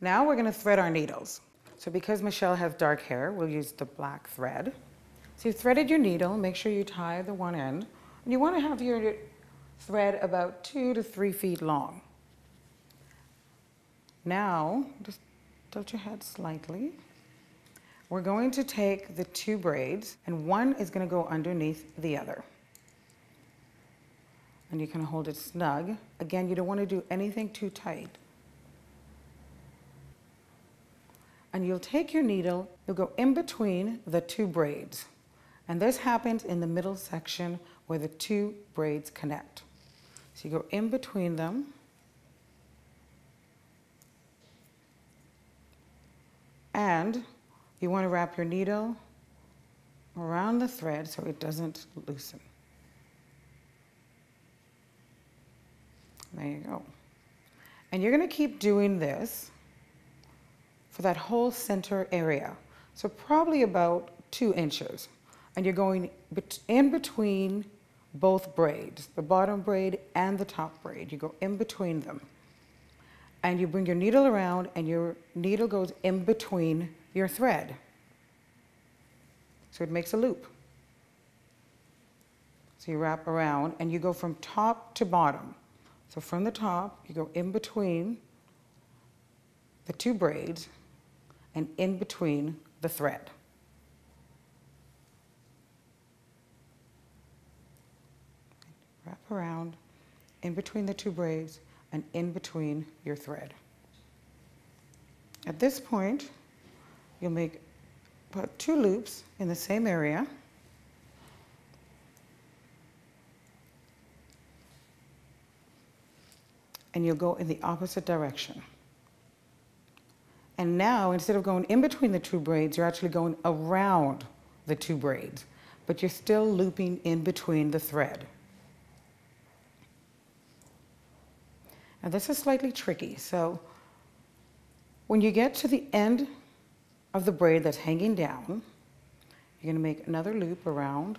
Now we're going to thread our needles. So because Michelle has dark hair, we'll use the black thread. So you've threaded your needle, make sure you tie the one end. And you want to have your thread about 2 to 3 feet long. Now, just tilt your head slightly. We're going to take the 2 braids, and one is going to go underneath the other. And you can hold it snug. Again, you don't want to do anything too tight. And you'll take your needle, you'll go in between the 2 braids. And this happens in the middle section where the 2 braids connect. So you go in between them. And you want to wrap your needle around the thread so it doesn't loosen. There you go. And you're going to keep doing this for that whole center area. So probably about 2 inches. And you're going in between both braids, the bottom braid and the top braid. You go in between them. And you bring your needle around and your needle goes in between your thread. So it makes a loop. So you wrap around and you go from top to bottom. So from the top, you go in between the 2 braids and in between the thread. Wrap around, in between the 2 braids and in between your thread. At this point, you'll put 2 loops in the same area. And you'll go in the opposite direction. And now, instead of going in between the 2 braids, you're actually going around the 2 braids, but you're still looping in between the thread. Now this is slightly tricky, so when you get to the end of the braid that's hanging down, you're going to make another loop around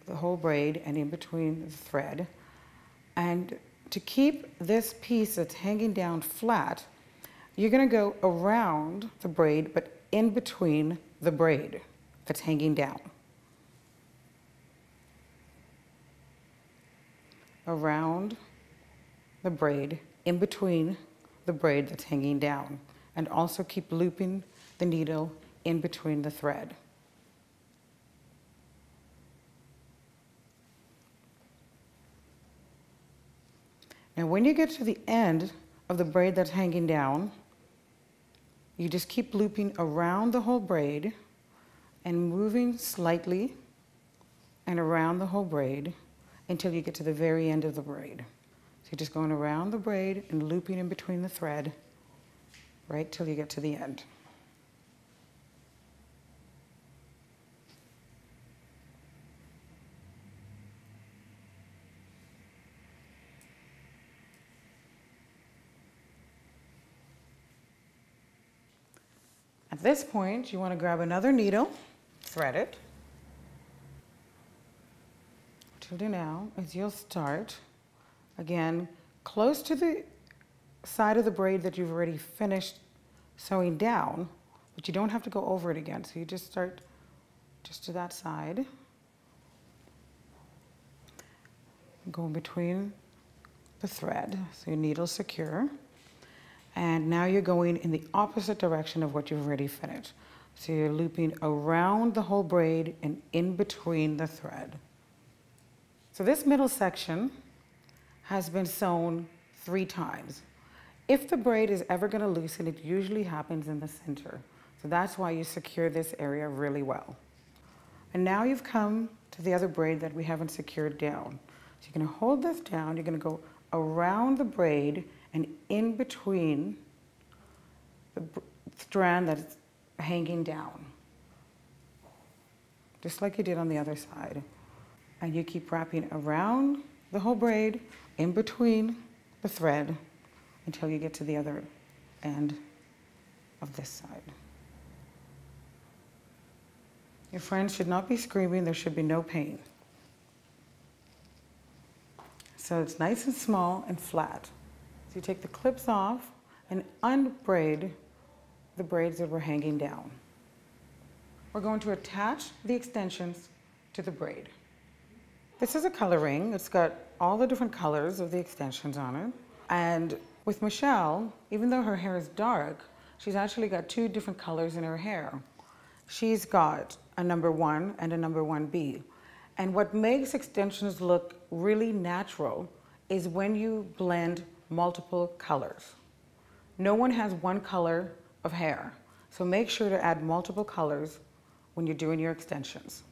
the whole braid and in between the thread. And to keep this piece that's hanging down flat, you're going to go around the braid, but in between the braid that's hanging down. Around the braid, in between the braid that's hanging down. And also keep looping the needle in between the thread. Now when you get to the end of the braid that's hanging down, you just keep looping around the whole braid and moving slightly and around the whole braid until you get to the very end of the braid. So you're just going around the braid and looping in between the thread right till you get to the end. At this point, you want to grab another needle, thread it. What you'll do now is you'll start, again, close to the side of the braid that you've already finished sewing down, but you don't have to go over it again. So you just start just to that side. Go in between the thread so your needle's secure. And now you're going in the opposite direction of what you've already finished. So you're looping around the whole braid and in between the thread. So this middle section has been sewn 3 times. If the braid is ever going to loosen, it usually happens in the center. So that's why you secure this area really well. And now you've come to the other braid that we haven't secured down. So you're going to hold this down, you're going to go around the braid and in between the strand that's hanging down, just like you did on the other side. And you keep wrapping around the whole braid, in between the thread, until you get to the other end of this side. Your friends should not be screaming, there should be no pain. So it's nice and small and flat. So you take the clips off and unbraid the braids that were hanging down. We're going to attach the extensions to the braid. This is a color ring. It's got all the different colors of the extensions on it. And with Michelle, even though her hair is dark, she's actually got two different colors in her hair. She's got a number 1 and a number 1B. And what makes extensions look really natural is when you blend multiple colors. No one has one color of hair, so make sure to add multiple colors when you're doing your extensions.